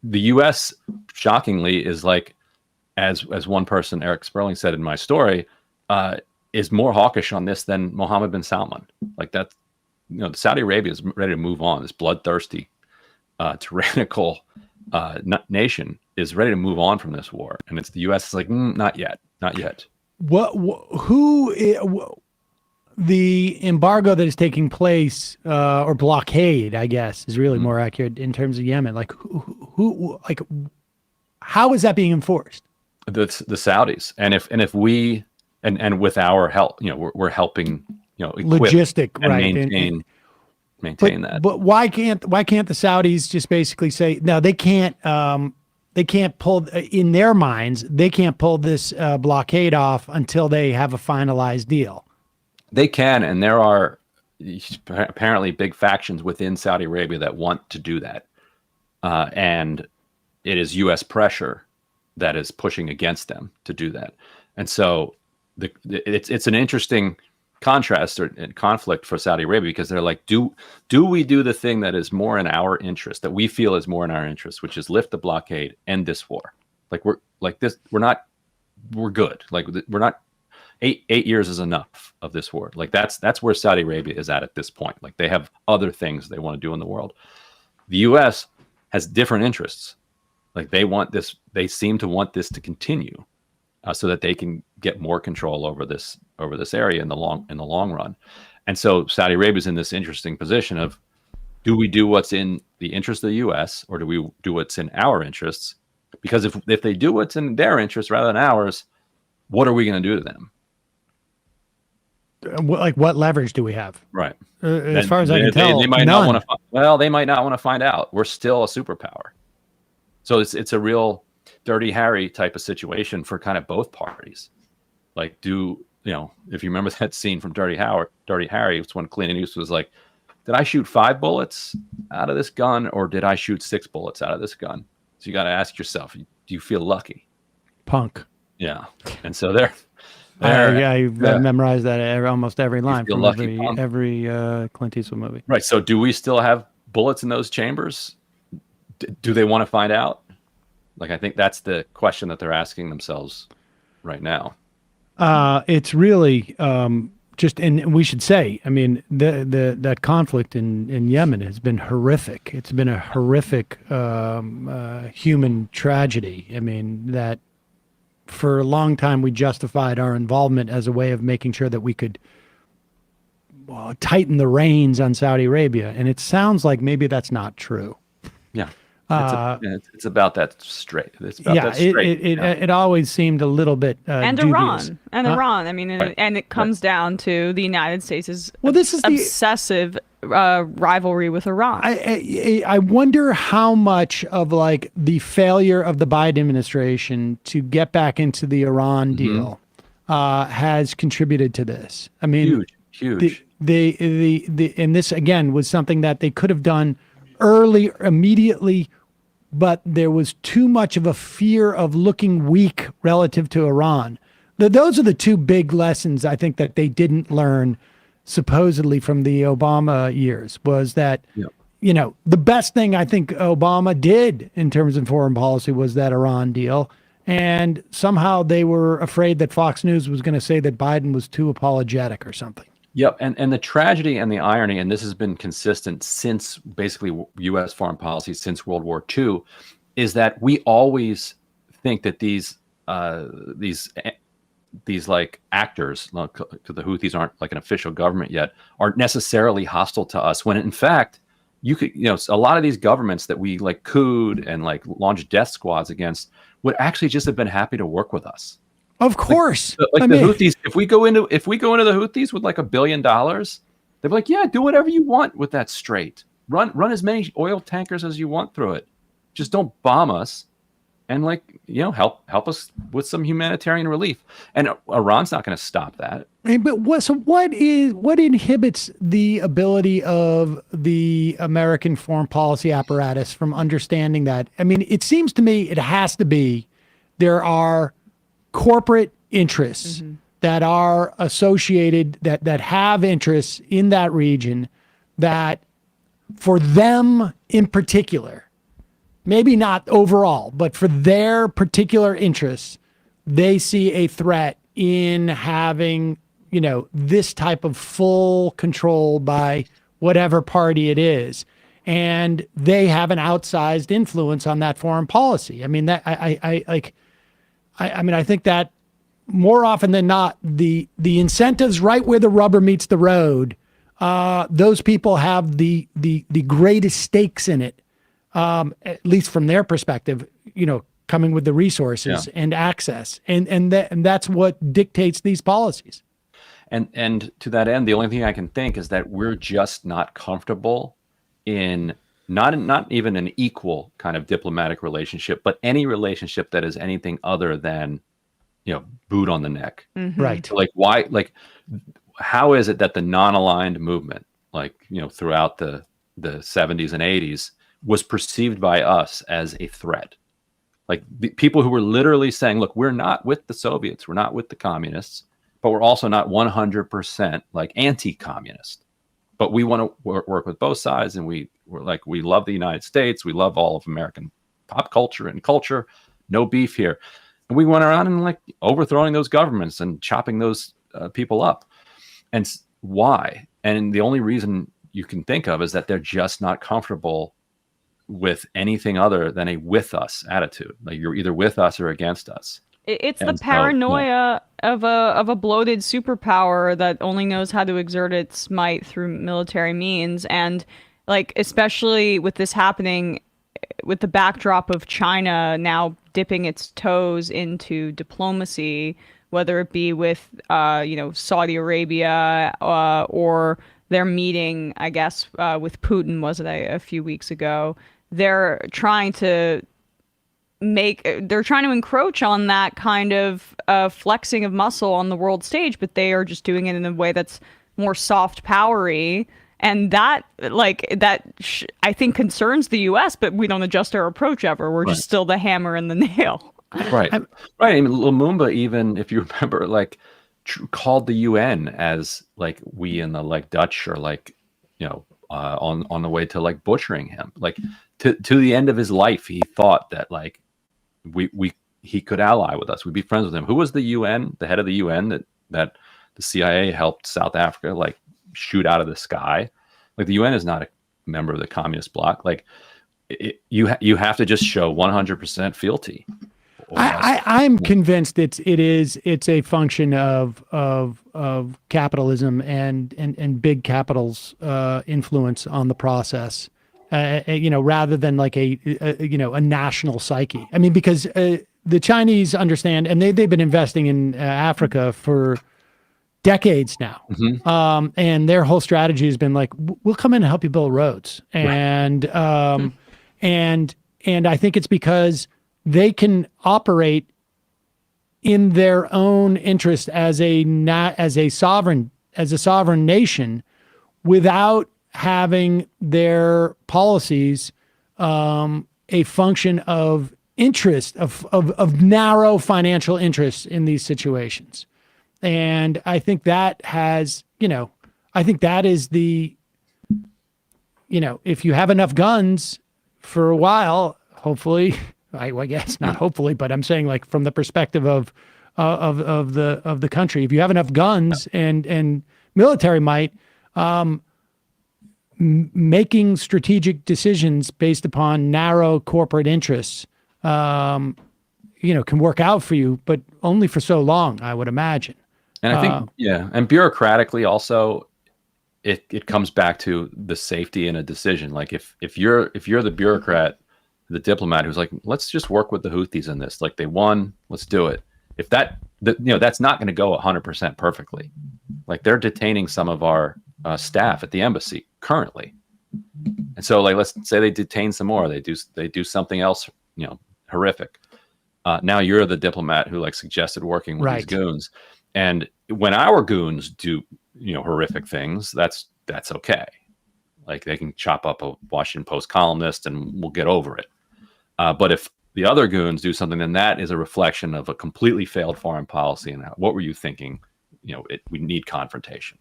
the U.S. shockingly is like, as one person, Eric Sperling, said in my story, is more hawkish on this than Mohammed bin Salman. Like that, Saudi Arabia is ready to move on. This bloodthirsty, tyrannical nation is ready to move on from this war, and it's the U.S. is like, not yet. The embargo that is taking place, or blockade, I guess, is really more accurate in terms of Yemen. Like, how is that being enforced? The Saudis, and if we and with our help, we're helping, logistic, and right? Maintain that. But why can't the Saudis just basically say no? They can't pull, in their minds, they can't pull this blockade off until they have a finalized deal. They can, and there are apparently big factions within Saudi Arabia that want to do that, and it is U.S. pressure that is pushing against them to do that. And so it's an interesting contrast and conflict for Saudi Arabia, because they're like, do we do the thing that is more in our interest, that we feel is more in our interest, which is lift the blockade, end this war? Like we're good. Like we're not. 8 years is enough of this war. Like that's where Saudi Arabia is at this point. Like they have other things they want to do in the world. The U.S. has different interests. Like they seem to want this to continue, so that they can get more control over this area in the long run. And so Saudi Arabia is in this interesting position of, do we do what's in the interest of the U.S. or do we do what's in our interests? Because if they do what's in their interest rather than ours, what are we going to do to them? Like, what leverage do we have? Right. As far as I can tell, they might not want to. They might not want to find out. We're still a superpower. So it's a real Dirty Harry type of situation for kind of both parties. Like, if you remember that scene from Dirty Harry, it's when Clint Eastwood was like, "Did I shoot 5 bullets out of this gun, or did I shoot 6 bullets out of this gun?" So you got to ask yourself, do you feel lucky? Punk. Yeah. And so they're. You've memorized that almost every line from every Clint Eastwood movie. Right. So do we still have bullets in those chambers? Do they want to find out? Like, I think that's the question that they're asking themselves right now. It's really and we should say, I mean, that conflict in Yemen has been horrific. It's been a horrific human tragedy. I mean, that for a long time we justified our involvement as a way of making sure that we could tighten the reins on Saudi Arabia, and it sounds like maybe that's not true. Yeah. It's about that straight. It always seemed a little bit dubious. Iran. I mean, and it comes down to the United States' obsessive rivalry with Iran. I wonder how much of like the failure of the Biden administration to get back into the Iran deal has contributed to this. I mean, huge. And this again was something that they could have done immediately, but there was too much of a fear of looking weak relative to Iran. Those are the two big lessons I think that they didn't learn supposedly from the Obama years, was that, the best thing I think Obama did in terms of foreign policy was that Iran deal. And somehow they were afraid that Fox News was going to say that Biden was too apologetic or something. Yep. And the tragedy and the irony, and this has been consistent since basically U.S. foreign policy since World War II, is that we always think that these like actors, because the Houthis aren't like an official government yet, aren't necessarily hostile to us, when in fact you could, a lot of these governments that we like cooed and like launched death squads against would actually just have been happy to work with us. Of course. Like the Houthis, if we go into the Houthis with like $1 billion, they'd be like, yeah, do whatever you want with that strait. Run as many oil tankers as you want through it. Just don't bomb us, and help us with some humanitarian relief. And Iran's not going to stop that. But what inhibits the ability of the American foreign policy apparatus from understanding that? I mean, it seems to me it has to be there are corporate interests that are associated, that have interests in that region, that for them in particular, maybe not overall, but for their particular interests, they see a threat in having, this type of full control by whatever party it is. And they have an outsized influence on that foreign policy. I mean, that I think that more often than not, the incentives right where the rubber meets the road, those people have the greatest stakes in it, at least from their perspective, coming with the resources and access. And that's what dictates these policies. And to that end, the only thing I can think is that we're just not comfortable in not even an equal kind of diplomatic relationship, but any relationship that is anything other than, boot on the neck. Mm-hmm. Right. Like why, like, how is it that the non-aligned movement, like, throughout the 70s and 80s was perceived by us as a threat? Like the people who were literally saying, look, we're not with the Soviets, we're not with the communists, but we're also not 100% like anti-communist. But we want to work with both sides, and we love the United States, we love all of American pop culture and culture, no beef here. And we went around and like overthrowing those governments and chopping those people up. And why? And the only reason you can think of is that they're just not comfortable with anything other than a with us attitude. Like you're either with us or against us. It's the paranoia of a bloated superpower that only knows how to exert its might through military means. And like, especially with this happening with the backdrop of China now dipping its toes into diplomacy, whether it be with, Saudi Arabia or their meeting, I guess, with Putin, was it a few weeks ago? They're trying to encroach on that kind of flexing of muscle on the world stage, but they are just doing it in a way that's more soft powery. And that, I think concerns the U.S., but we don't adjust our approach ever. We're just still the hammer and the nail. Right. Right. I mean, Lumumba, even if you remember, like called the UN as like we in the like Dutch or like, on the way to like butchering him, like to the end of his life, he thought that like he could ally with us. We'd be friends with him. Who was the UN, the head of the UN that the CIA helped South Africa like shoot out of the sky? Like the UN is not a member of the communist bloc. Like you have to just show 100% fealty. I'm convinced it's a function of capitalism and big capital's influence on the process, rather than like a national psyche. I mean, because the Chinese understand, and they've been investing in Africa for decades now, and their whole strategy has been like, we'll come in and help you build roads, and and I think it's because they can operate in their own interest as a sovereign nation without having their policies a function of interest of narrow financial interests in these situations. And I think that has, I think that is the, if you have enough guns for a while, hopefully, I guess not hopefully, but I'm saying like from the perspective of the country, if you have enough guns and military might, making strategic decisions based upon narrow corporate interests, can work out for you, but only for so long, I would imagine. And I think, and bureaucratically also, it comes back to the safety in a decision. Like if you're the bureaucrat, the diplomat who's like, let's just work with the Houthis in this. Like they won, let's do it. If that's not going to go 100% perfectly. Like they're detaining some of our staff at the embassy currently, and so like let's say they detain some more. They do something else, horrific. Now you're the diplomat who like suggested working with these goons, and when our goons do horrific things, that's okay. Like they can chop up a Washington Post columnist and we'll get over it. But if the other goons do something, then that is a reflection of a completely failed foreign policy. And what were you thinking? We need confrontation.